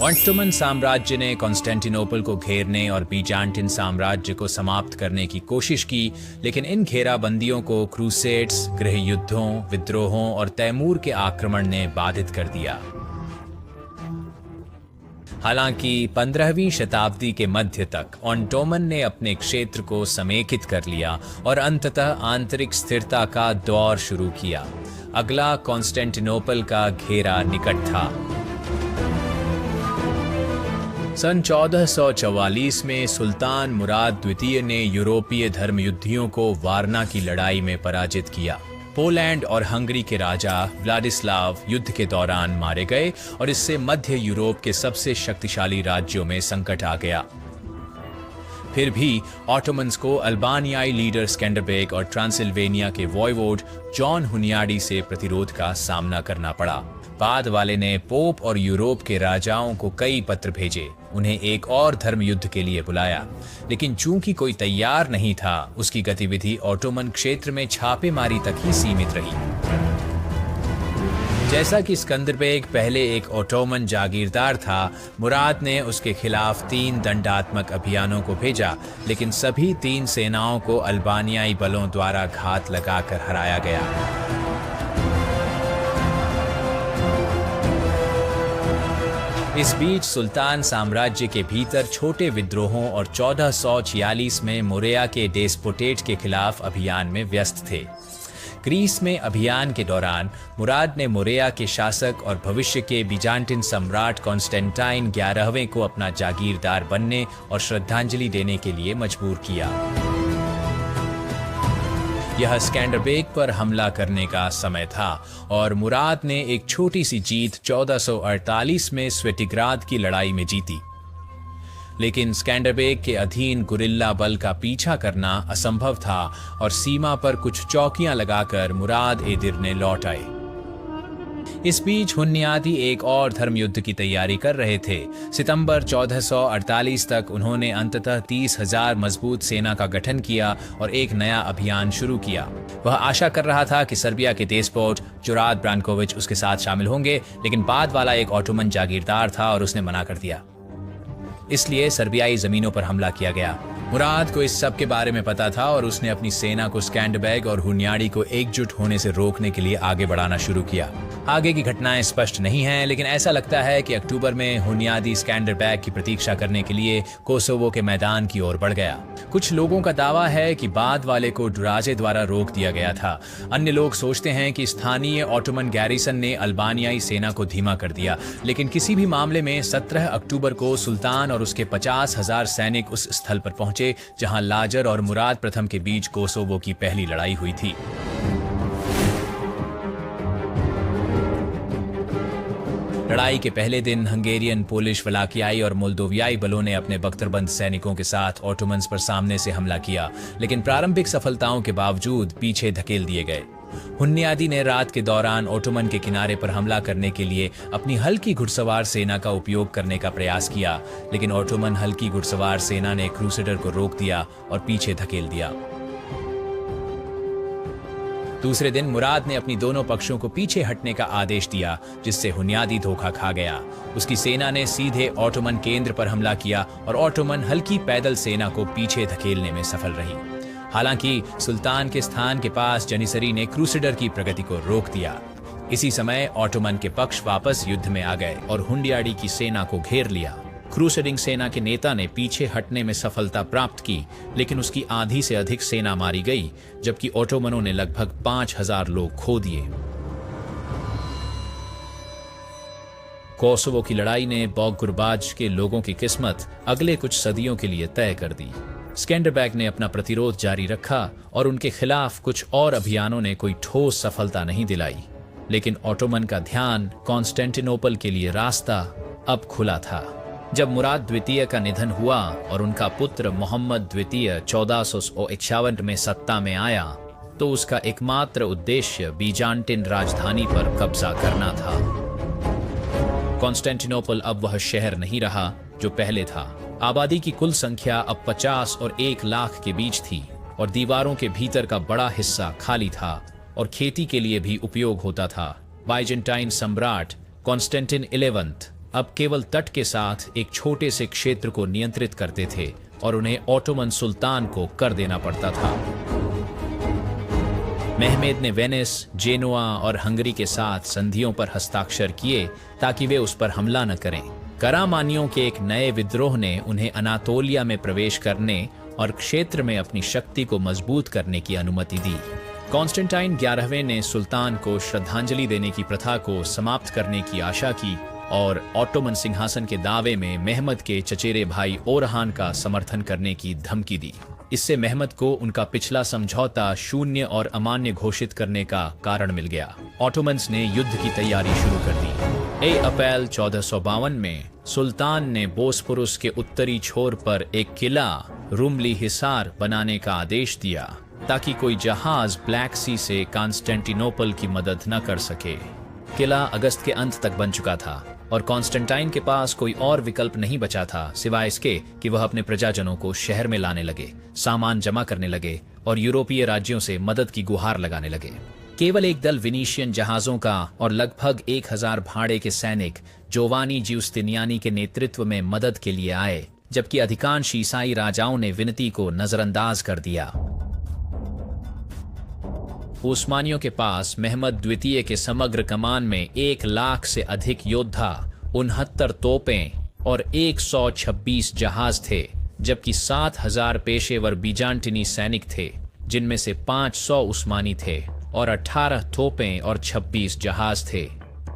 Ottoman साम्राज्य ने Constantinople को घेरने और बीजांटिन साम्राज्य को समाप्त करने की कोशिश की, लेकिन इन घेराबंदियों को क्रूसेड्स, गृह युद्धों, विद्रोहों और तैमूर के आक्रमण ने बाधित कर दिया। हालांकि 15वीं शताब्दी के मध्य तक ऑटोमन ने अपने क्षेत्र को समेकित कर लिया और अंततः आंतरिक स्थिरता का दौर शुरू किया। अगला कॉन्स्टेंटिनोपल का घेरा निकट था। सन 1444 में सुल्तान मुराद द्वितीय ने यूरोपीय धर्मयुद्धियों को वारना की लड़ाई में पराजित किया। पोलैंड और हंगरी के राजा व्लादिस्लाव युद्ध के दौरान मारे गए और इससे मध्य यूरोप के सबसे शक्तिशाली राज्यों में संकट आ गया। फिर भी ऑटोमन्स को अल्बानियाई लीडर स्कैंडरबेग और ट्रांसिल्वेनिया के वॉयवोड जॉन हुनियाडी से प्रतिरोध का सामना करना पड़ा। बाद वाले ने पोप और यूरोप के राजाओं को कई पत्र भेजे, उन्हें एक और धर्म युद्ध के लिए बुलाया, लेकिन चूंकि कोई तैयार नहीं था, उसकी गतिविधि ऑटोमन क्षेत्र में छापेमारी तक ही सीमित रही। जैसा कि स्कंदरबेग पहले एक ऑटोमन जागीरदार था, मुराद ने उसके खिलाफ 3 दंडात्मक अभियानों को भेजा, लेकिन सभी 3 सेनाओं को अल्बानियाई बलों द्वारा घात लगाकर हराया गया। इस बीच सुल्तान साम्राज्य के भीतर छोटे विद्रोहों और 1446 में मोरेया के डेस्पोटेट के खिलाफ अभियान में व्यस्त थे। ग्रीस में अभियान के दौरान मुराद ने मोरेया के शासक और भविष्य के बीजांटिन सम्राट कॉन्स्टेंटाइन 11वें को अपना जागीरदार बनने और श्रद्धांजलि देने के लिए मजबूर किया। यह स्कैंडरबेग पर हमला करने का समय था और मुराद ने एक छोटी सी जीत 1448 में स्वेटिग्राद की लड़ाई में जीती। लेकिन स्कैंडरबेग के अधीन गुरिल्ला बल का पीछा करना असंभव था और सीमा पर कुछ चौकियां लगाकर मुराद एदिरने लौट आए। इस बीच हुन्यादी एक और धर्मयुद्ध की तैयारी कर रहे थे। सितंबर 1448 तक उन्होंने अंततः 30,000 मजबूत सेना का गठन किया और एक नया अभियान शुरू किया। वह आशा कर रहा था कि सर्बिया के डेस्पोट जुराद ब्रांकोविच उसके साथ शामिल होंगे, लेकिन बाद वाला एक ऑटोमन जागीरदार था और उसने मना कर दिया। इसलिए सर्बियाई जमीनों पर हमला किया गया। मुराद को इस सब के बारे में पता था और उसने अपनी सेना को स्कैंडरबेग और हुन्याडी को एकजुट होने से रोकने के लिए आगे बढ़ाना शुरू किया। आगे की घटनाएं स्पष्ट नहीं हैं, लेकिन ऐसा लगता है कि अक्टूबर में हुन्यादी स्कैंडरबेग की प्रतीक्षा करने के लिए कोसोवो के मैदान की ओर बढ़ गया। कुछ लोगों का दावा है कि बाद वाले को डुराजे द्वारा रोक दिया गया था। अन्य लोग सोचते हैं कि स्थानीय ऑटोमन गैरिसन ने अल्बानियाई सेना को धीमा कर दिया, लेकिन किसी भी मामले में 17 अक्टूबर को सुल्तान और उसके 50,000 सैनिक उस स्थल पर पहुंचे जहां लाजर और मुराद प्रथम के बीच कोसोवो की पहली लड़ाई हुई थी। लड़ाई के पहले दिन हंगेरियन, पोलिश, वलाकियाई और मोल्दोवियाई बलों ने अपने बख्तरबंद सैनिकों के साथ ऑटोमन्स पर सामने से हमला किया, लेकिन प्रारंभिक सफलताओं के बावजूद पीछे धकेल दिए गए। हुन्यादी ने रात के दौरान ऑटोमन के किनारे पर हमला करने के लिए अपनी हल्की घुड़सवार सेना का उपयोग करने का प्रयास किया, लेकिन ऑटोमन हल्की घुड़सवार सेना ने क्रूसेडर को रोक दिया और पीछे धकेल दिया। दूसरे दिन मुराद ने अपनी दोनों पक्षों को पीछे हटने का आदेश दिया, जिससे हुन्यादी धोखा खा गया। उसकी सेना ने सीधे ऑटोमन केंद्र पर हमला किया और ऑटोमन हल्की पैदल सेना को पीछे धकेलने में सफल रही। हालांकि सुल्तान के स्थान के पास जनिसरी ने क्रूसेडर की प्रगति को रोक दिया। इसी समय ऑटोमन के पक्ष वापस युद्ध में आ गए और हुन्याडी की सेना को घेर लिया। क्रूसेडिंग सेना के नेता ने पीछे हटने में सफलता प्राप्त की, लेकिन उसकी आधी से अधिक सेना मारी गई, जबकि ऑटोमनों ने लगभग 5,000 लोग खो दिए। कोसोवो की लड़ाई ने बॉगगुरबाज के लोगों की किस्मत अगले कुछ सदियों के लिए तय कर दी। स्कैंडरबेग ने अपना प्रतिरोध जारी रखा और उनके खिलाफ कुछ और अभियानों ने कोई ठोस सफलता नहीं दिलाई, लेकिन ऑटोमन का ध्यान कॉन्स्टेंटिनोपल के लिए रास्ता अब खुला था। जब मुराद द्वितीय का निधन हुआ और उनका पुत्र मोहम्मद द्वितीय 1451 में सत्ता में आया, तो उसका एकमात्र उद्देश्य बीजांटिन राजधानी पर कब्जा करना था। कॉन्स्टेंटिनोपल अब वह शहर नहीं रहा जो पहले था। आबादी की कुल संख्या अब 50 और 1 लाख के बीच थी और दीवारों के भीतर का बड़ा हिस्सा खाली था और खेती के लिए भी उपयोग होता था। बाइजेंटाइन सम्राट कॉन्स्टेंटिन 11 अब केवल तट के साथ एक छोटे से क्षेत्र को नियंत्रित करते थे और उन्हें ऑटोमन सुल्तान को कर देना पड़ता था। मेहमेद ने वेनिस, जेनुआ और हंगरी के साथ संधियों पर हस्ताक्षर किए ताकि वे उस पर हमला न करें। करामानियों के एक नए विद्रोह ने उन्हें अनातोलिया में प्रवेश करने और क्षेत्र में अपनी शक्ति को मजबूत करने की अनुमति दी। कॉन्स्टेंटाइन 11वें ने सुल्तान को श्रद्धांजलि देने की प्रथा को समाप्त करने की आशा की और ऑटोमन सिंहासन के दावे में मेहमद के चचेरे भाई ओरहान का समर्थन करने की धमकी दी। इससे मेहमद को उनका पिछला समझौता शून्य और अमान्य घोषित करने का कारण मिल गया। ऑटोमन्स ने युद्ध की तैयारी शुरू कर दी। 1 अप्रैल 1452 में सुल्तान ने बोस्फोरस के उत्तरी छोर पर एक किला रुमली हिसार बनाने का आदेश दिया ताकि कोई जहाज ब्लैक सी से कॉन्स्टेंटिनोपल की मदद न कर सके। किला अगस्त के अंत तक बन चुका था और कॉन्स्टेंटाइन के पास कोई और विकल्प नहीं बचा था सिवाय इसके कि वह अपने प्रजाजनों को शहर में लाने लगे, सामान जमा करने लगे और यूरोपीय राज्यों से मदद की गुहार लगाने लगे। केवल एक दल विनीशियन जहाजों का और लगभग 1000 भाड़े के सैनिक जोवानी जिउस्तिनियानी के नेतृत्व में मदद के लिए आए, जबकि अधिकांश ईसाई राजाओं ने विनती को नजरअंदाज कर दिया। उस्मानियों के पास मेहमद द्वितीय के समग्र कमान में 1 लाख से अधिक योद्धा, 69 तोपें और 126 जहाज थे, जबकि 7000 पेशेवर बीजांटिनी सैनिक थे, जिनमें से 500 उस्मानी थे और 18 तोपें और 26 जहाज थे।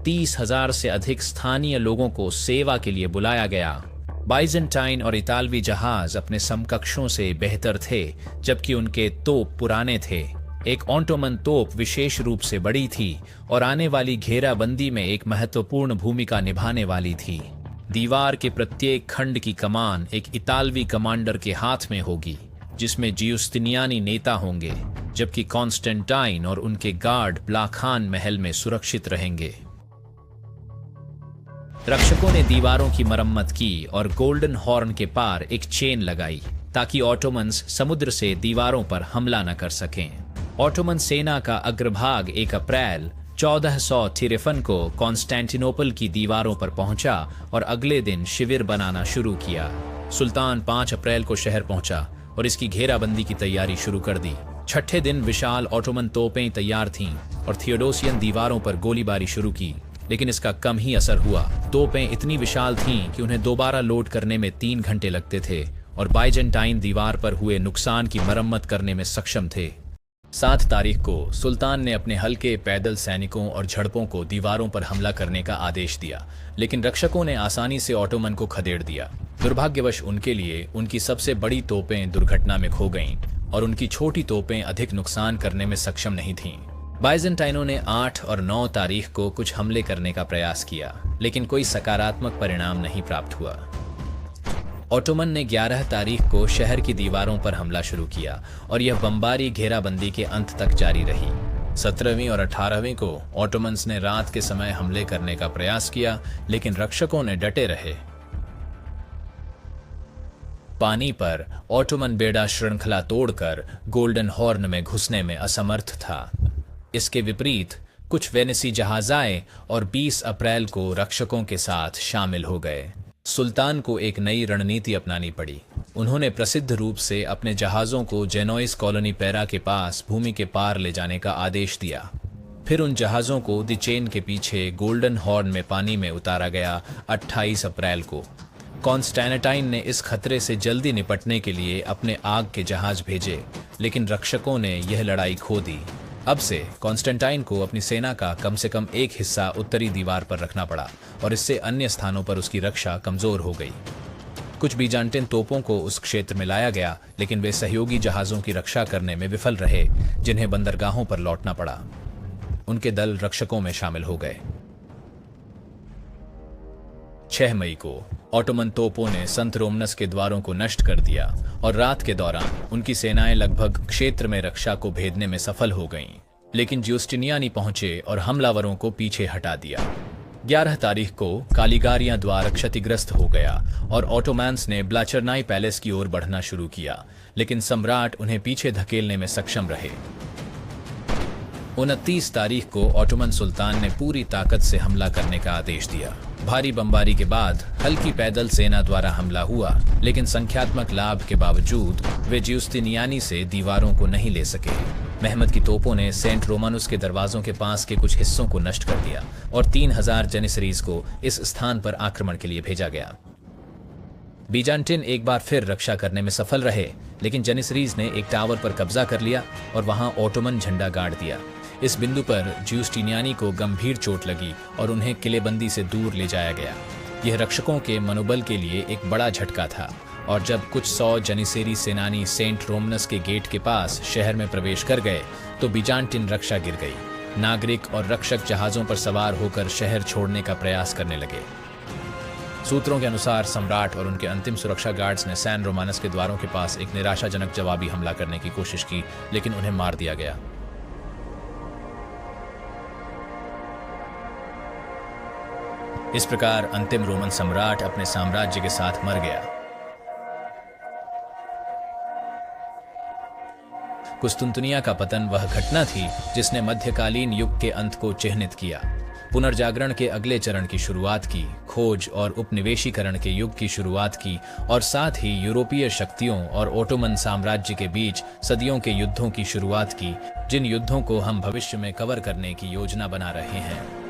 30,000 से अधिक स्थानीय लोगों को सेवा के लिए बुलाया गया। बाइजेंटाइन और इतालवी जहाज अपने समकक्षों से बेहतर थे, जबकि उनके तोप पुराने थे। एक ऑटोमन तोप विशेष रूप से बड़ी थी और आने वाली घेराबंदी में एक महत्वपूर्ण भूमिका निभाने वाली थी। दीवार के प्रत्येक खंड की कमान एक इतालवी कमांडर के हाथ में होगी, जिसमें जिउस्तिनियानी नेता होंगे, जबकि कॉन्स्टेंटाइन और उनके गार्ड ब्लाखान महल में सुरक्षित रहेंगे। रक्षकों ने दीवारों की मरम्मत की और गोल्डन हॉर्न के पार एक चेन लगाई ताकि ऑटोमन्स समुद्र से दीवारों पर हमला न कर सकें। ऑटोमन सेना का अग्रभाग 1 अप्रैल 1453 को कॉन्स्टेंटिनोपल की दीवारों पर पहुंचा और अगले दिन शिविर बनाना शुरू किया। सुल्तान 5 अप्रैल को शहर पहुंचा और इसकी घेराबंदी की तैयारी शुरू कर दी। छठे दिन विशाल ऑटोमन तोपें तैयार थीं और थियोडोसियन दीवारों पर गोलीबारी शुरू की, लेकिन इसका कम ही असर हुआ। तोपें इतनी विशाल थीं कि उन्हें दोबारा लोड करने में 3 घंटे लगते थे और बाइजेंटाइन दीवार पर हुए नुकसान की मरम्मत करने में सक्षम थे। 7 तारीख को सुल्तान ने अपने हल्के पैदल सैनिकों और झड़पों को दीवारों पर हमला करने का आदेश दिया, लेकिन रक्षकों ने आसानी से ऑटोमन को खदेड़ दिया। दुर्भाग्यवश उनके लिए उनकी सबसे बड़ी तोपें दुर्घटना में खो गईं और उनकी छोटी तोपें अधिक नुकसान करने में सक्षम नहीं थीं। बाइजेंटाइनों ने 8 और 9 तारीख को कुछ हमले करने का प्रयास किया, लेकिन कोई सकारात्मक परिणाम नहीं प्राप्त हुआ। ऑटोमन ने 11 तारीख को शहर की दीवारों पर हमला शुरू किया और यह बमबारी घेराबंदी के अंत तक जारी रही। 17वीं और 18वीं को ऑटोमन्स ने रात के समय हमले करने का प्रयास किया, लेकिन रक्षकों ने डटे रहे। पानी पर ऑटोमन बेड़ा श्रृंखला तोड़कर गोल्डन हॉर्न में घुसने में असमर्थ था। इसके विपरीत कुछ वेनिसी जहाज आए और 20 अप्रैल को रक्षकों के साथ शामिल हो गए। सुल्तान को एक नई रणनीति अपनानी पड़ी। उन्होंने प्रसिद्ध रूप से अपने जहाज़ों को जेनोइस कॉलोनी पैरा के पास भूमि के पार ले जाने का आदेश दिया। फिर उन जहाज़ों को द चेन के पीछे गोल्डन हॉर्न में पानी में उतारा गया 28 अप्रैल को। कॉन्स्टेंटाइन ने इस खतरे से जल्दी निपटने के लिए अपने आग के जहाज भेजे, लेकिन रक्षकों ने यह लड़ाई खो दी। अब से कॉन्स्टेंटाइन को अपनी सेना का कम से कम एक हिस्सा उत्तरी दीवार पर रखना पड़ा और इससे अन्य स्थानों पर उसकी रक्षा कमजोर हो गई। कुछ बीजांटिन तोपों को उस क्षेत्र में लाया गया, लेकिन वे सहयोगी जहाज़ों की रक्षा करने में विफल रहे, जिन्हें बंदरगाहों पर लौटना पड़ा। उनके दल रक्षकों में शामिल हो गए। 6 मई को ऑटोमन तोपों ने संत रोमनस के द्वारों को नष्ट कर दिया और रात के दौरान उनकी सेनाएं लगभग क्षेत्र में रक्षा को भेदने में सफल हो गईं, लेकिन जिउस्टिनियानी पहुंचे और हमलावरों को पीछे हटा दिया। 11 तारीख को कालीगारियां द्वार क्षतिग्रस्त हो गया और ऑटोमन्स ने ब्लाचरनाई पैलेस की ओर बढ़ना शुरू किया, लेकिन सम्राट उन्हें पीछे धकेलने में सक्षम रहे। 29 तारीख को ऑटोमन सुल्तान ने पूरी ताकत से हमला करने का आदेश दिया। भारी बमबारी के बाद हल्की पैदल सेना द्वारा हमला हुआ, लेकिन संख्यात्मक लाभ के बावजूद वे ज्यूस्टिनियानी से दीवारों को नहीं ले सके। महमद की तोपों ने सेंट रोमानुस के दरवाजों के पास के कुछ हिस्सों को नष्ट कर दिया और 3000 जनिसरीज को इस स्थान पर आक्रमण के लिए भेजा गया। बीजान्टिन एक बार फिर रक्षा करने में सफल रहे, लेकिन जनिसरीज ने एक टावर पर कब्जा कर लिया और वहां ओटोमन झंडा गाड़ दिया। इस बिंदु पर ज्यूस्टिनियानी को गंभीर चोट लगी और उन्हें किलेबंदी से दूर ले जाया गया। यह रक्षकों के मनोबल के लिए एक बड़ा झटका था, और जब कुछ 100 जनिसेरी सेनानी सेंट रोमनस के गेट के पास शहर में प्रवेश कर गए तो बीजान्टिन रक्षा गिर गई। नागरिक और रक्षक जहाजों पर सवार होकर शहर छोड़ने का प्रयास करने लगे। सूत्रों के अनुसार सम्राट और उनके अंतिम सुरक्षा गार्ड्स ने सैन रोमानस के द्वारों के पास एक निराशाजनक जवाबी हमला करने की कोशिश की, लेकिन उन्हें मार दिया गया। इस प्रकार अंतिम रोमन सम्राट अपने साम्राज्य के साथ मर गया। कुस्तुंतनिया का पतन वह घटना थी जिसने मध्यकालीन युग के अंत को चिह्नित किया। पुनर्जागरण के अगले चरण की शुरुआत की, खोज और उपनिवेशीकरण के युग की शुरुआत की, और साथ ही यूरोपीय शक्तियों और ओटोमन साम्राज्य के बीच सदियों के युद्धों की शुरुआत की, जिन युद्धों को हम भविष्य में कवर करने की योजना बना रहे हैं।